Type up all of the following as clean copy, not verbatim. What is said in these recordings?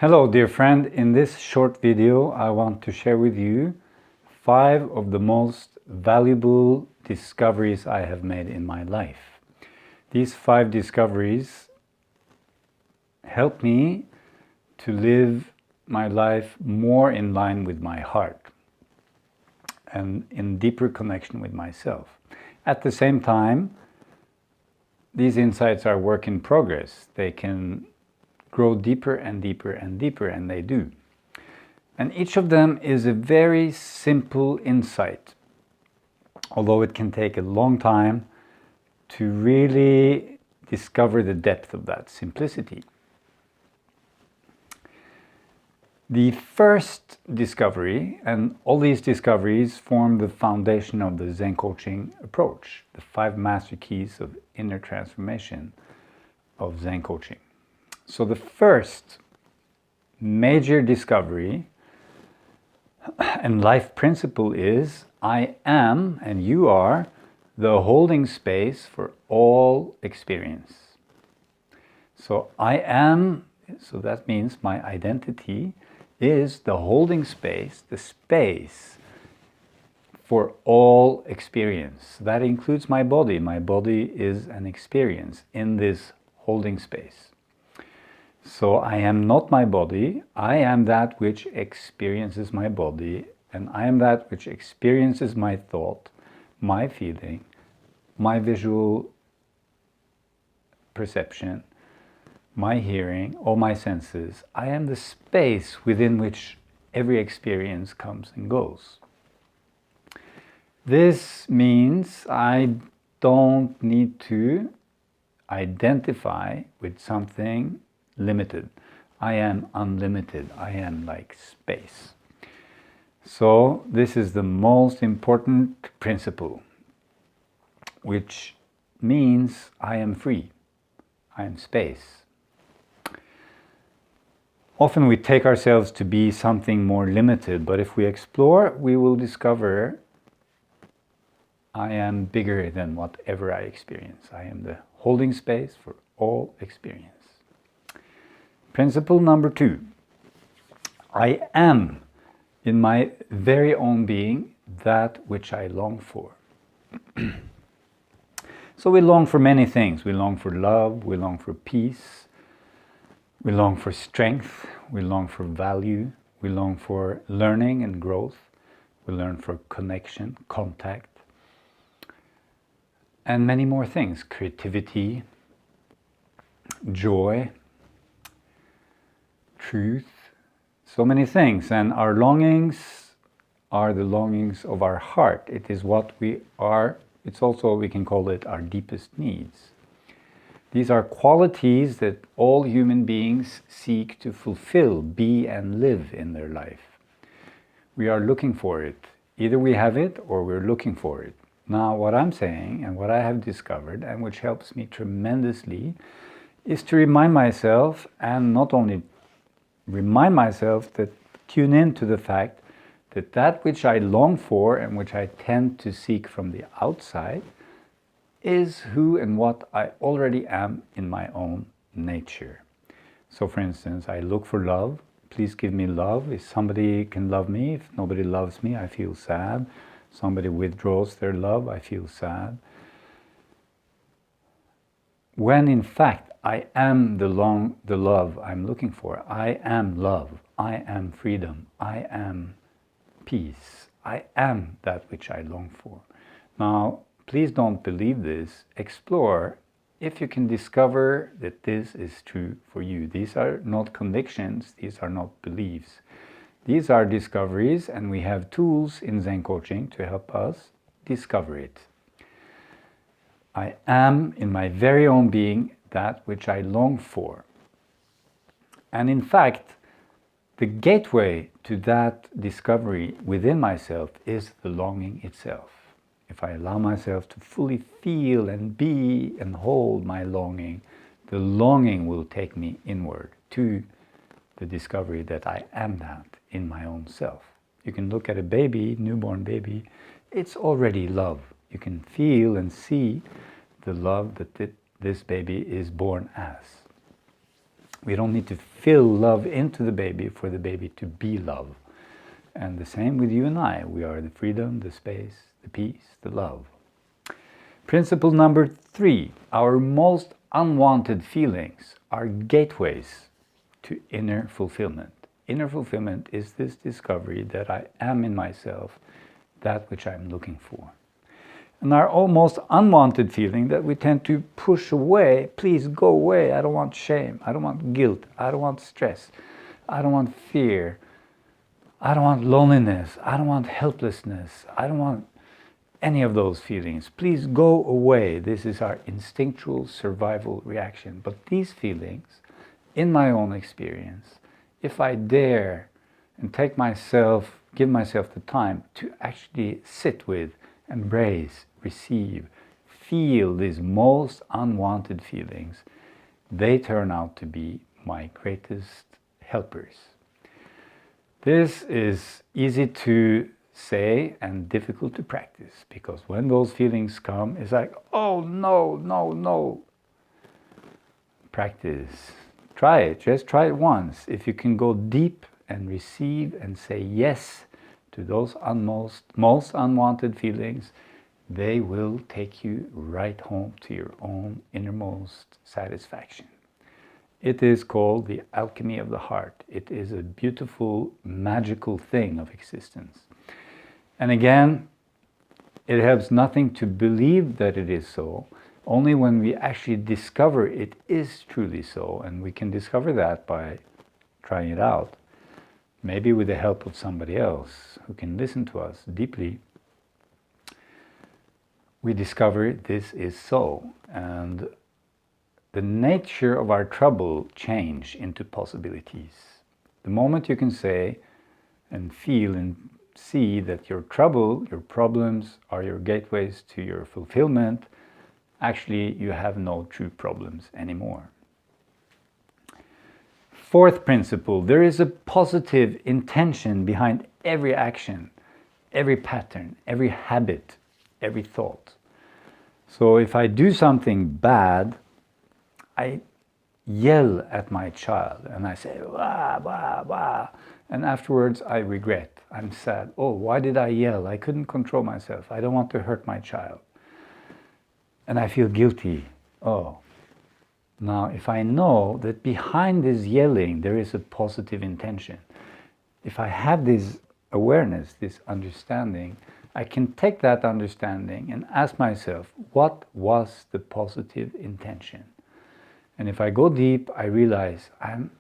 Hello dear friend, in this short video I want to share with you 5 of the most valuable discoveries I have made in my life. These 5 discoveries help me to live my life more in line with my heart and in deeper connection with myself. At the same time, these insights are work in progress. They can grow deeper and deeper and deeper, and they do. And each of them is a very simple insight, although it can take a long time to really discover the depth of that simplicity. The first discovery, and all these discoveries form the foundation of the Zen coaching approach, the 5 master keys of inner transformation of Zen coaching. So the first major discovery and life principle is I am and you are the holding space for all experience. So I am, so that means my identity is the holding space, the space for all experience. That includes my body. My body is an experience in this holding space. So I am not my body, I am that which experiences my body, and I am that which experiences my thought, my feeling, my visual perception, my hearing, all my senses. I am the space within which every experience comes and goes. This means I don't need to identify with something limited. I am unlimited. I am like space. So this is the most important principle, which means I am free. I am space. Often we take ourselves to be something more limited, but if we explore, we will discover I am bigger than whatever I experience. I am the holding space for all experience. Principle number 2, I am in my very own being that which I long for. So we long for many things. We long for love, we long for peace, we long for strength, we long for value, we long for learning and growth, we learn for connection, contact, and many more things, creativity, joy, truth, so many things. And our longings are the longings of our heart. It is what we are. It's also, we can call it our deepest needs. These are qualities that all human beings seek to fulfill, be and live in their life. We are looking for it. Either we have it or we're looking for it. Now, what I'm saying and what I have discovered, and which helps me tremendously, is to remind myself, and not only remind myself, that tune in to the fact that that which I long for and which I tend to seek from the outside is who and what I already am in my own nature. So for instance, I look for love. Please give me love. If somebody can love me, if nobody loves me, I feel sad. Somebody withdraws their love, I feel sad. When in fact I am the love I'm looking for. I am love. I am freedom. I am peace. I am that which I long for. Now, please don't believe this. Explore if you can discover that this is true for you. These are not convictions. These are not beliefs. These are discoveries, and we have tools in Zen coaching to help us discover it. I am in my very own being that which I long for. And in fact, the gateway to that discovery within myself is the longing itself. If I allow myself to fully feel and be and hold my longing, the longing will take me inward to the discovery that I am that in my own self. You can look at a baby, newborn baby, it's already love. You can feel and see the love that this baby is born as. We don't need to fill love into the baby for the baby to be love. And the same with you and I. We are the freedom, the space, the peace, the love. Principle number 3. Our most unwanted feelings are gateways to inner fulfillment. Inner fulfillment is this discovery that I am in myself that which I'm looking for. And our almost unwanted feeling that we tend to push away, please go away, I don't want shame, I don't want guilt, I don't want stress, I don't want fear, I don't want loneliness, I don't want helplessness, I don't want any of those feelings. Please go away. This is our instinctual survival reaction. But these feelings, in my own experience, if I dare and give myself the time to actually sit with, embrace, receive, feel these most unwanted feelings, they turn out to be my greatest helpers. This is easy to say and difficult to practice, because when those feelings come, it's like, oh no, no, no. Practice. Try it. Just try it once. If you can go deep and receive and say yes to those most unwanted feelings, they will take you right home to your own innermost satisfaction. It is called the alchemy of the heart. It is a beautiful, magical thing of existence. And again, it helps nothing to believe that it is so, only when we actually discover it is truly so, and we can discover that by trying it out, maybe with the help of somebody else who can listen to us deeply. We discover this is so, and the nature of our trouble change into possibilities. The moment you can say and feel and see that your trouble, your problems are your gateways to your fulfillment, actually you have no true problems anymore. 4th principle, there is a positive intention behind every action, every pattern, every habit, every thought. So if I do something bad, I yell at my child and I say, wah, wah, wah. And afterwards I regret. I'm sad. Oh, why did I yell? I couldn't control myself. I don't want to hurt my child. And I feel guilty. Oh. Now, if I know that behind this yelling there is a positive intention, if I have this awareness, this understanding, I can take that understanding and ask myself, what was the positive intention? And if I go deep, I realize I'm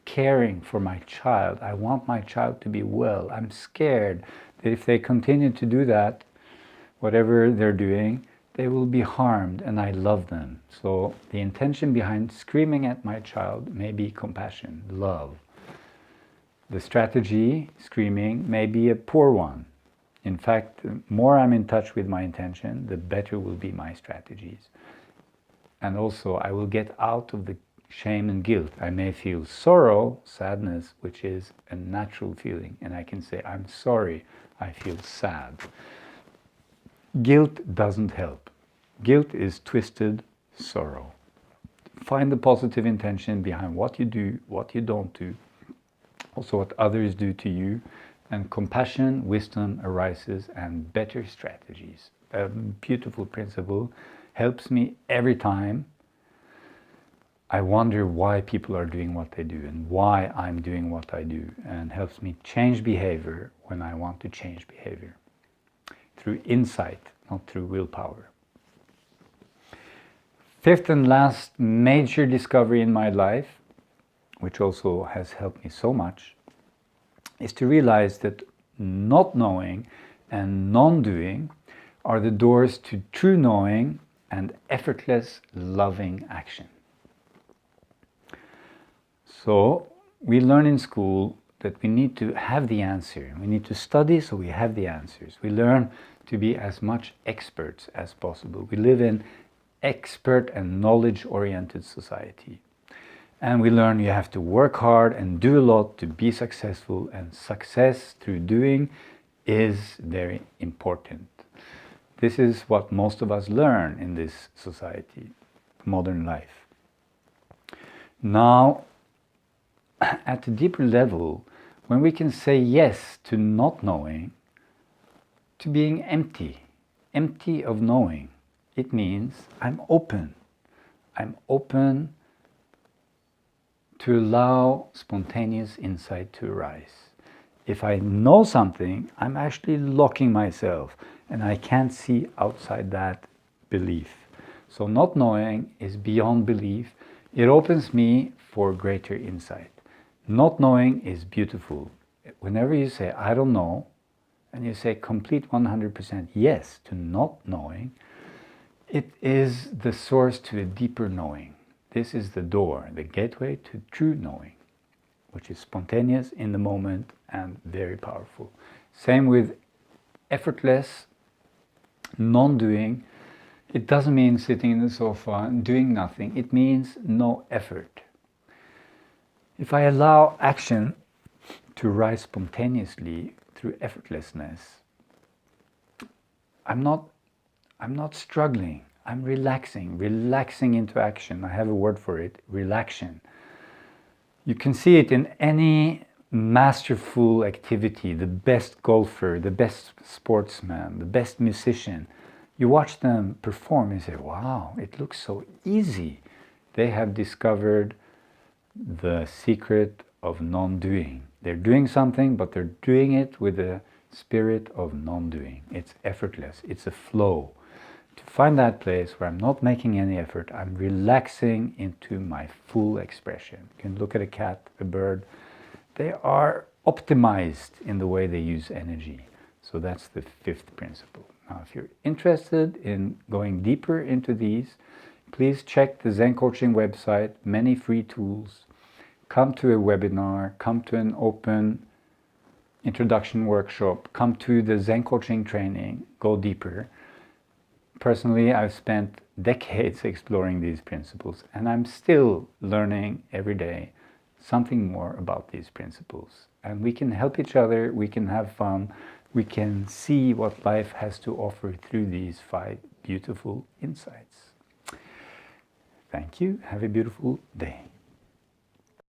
caring for my child. I want my child to be well. I'm scared that if they continue to do that, whatever they're doing, they will be harmed, and I love them. So the intention behind screaming at my child may be compassion, love. The strategy, screaming, may be a poor one. In fact, the more I'm in touch with my intention, the better will be my strategies. And also, I will get out of the shame and guilt. I may feel sorrow, sadness, which is a natural feeling, and I can say, I'm sorry, I feel sad. Guilt doesn't help. Guilt is twisted sorrow. Find the positive intention behind what you do, what you don't do, also what others do to you, and compassion, wisdom arises, and better strategies. A beautiful principle, helps me every time I wonder why people are doing what they do and why I'm doing what I do, and helps me change behavior when I want to change behavior. Through insight, not through willpower. 5th and last major discovery in my life, which also has helped me so much, is to realize that not knowing and non-doing are the doors to true knowing and effortless loving action. So we learn in school that we need to have the answer. We need to study so we have the answers. We learn to be as much experts as possible. We live in expert and knowledge-oriented society. And we learn you have to work hard and do a lot to be successful, and success through doing is very important. This is what most of us learn in this society, modern life. Now, at a deeper level, when we can say yes to not knowing, to being empty, empty of knowing, it means I'm open. I'm open to allow spontaneous insight to arise. If I know something, I'm actually locking myself, and I can't see outside that belief. So not knowing is beyond belief. It opens me for greater insight. Not knowing is beautiful. Whenever you say, I don't know, and you say complete 100% yes to not knowing, it is the source to a deeper knowing. This is the door, the gateway to true knowing, which is spontaneous in the moment and very powerful. Same with effortless, non-doing. It doesn't mean sitting in the sofa and doing nothing. It means no effort. If I allow action to rise spontaneously through effortlessness, I'm not struggling. I'm relaxing into action. I have a word for it, relaxation. You can see it in any masterful activity, the best golfer, the best sportsman, the best musician. You watch them perform and say, wow, it looks so easy. They have discovered the secret of non-doing. They're doing something, but they're doing it with a spirit of non-doing. It's effortless. It's a flow. To find that place where I'm not making any effort, I'm relaxing into my full expression. You can look at a cat, a bird. They are optimized in the way they use energy. So that's the fifth principle. Now, if you're interested in going deeper into these, please check the Zen Coaching website, many free tools. Come to a webinar, come to an open introduction workshop, come to the Zen Coaching training, go deeper. Personally, I've spent decades exploring these principles, and I'm still learning every day something more about these principles. And we can help each other, we can have fun, we can see what life has to offer through these 5 beautiful insights. Thank you. Have a beautiful day.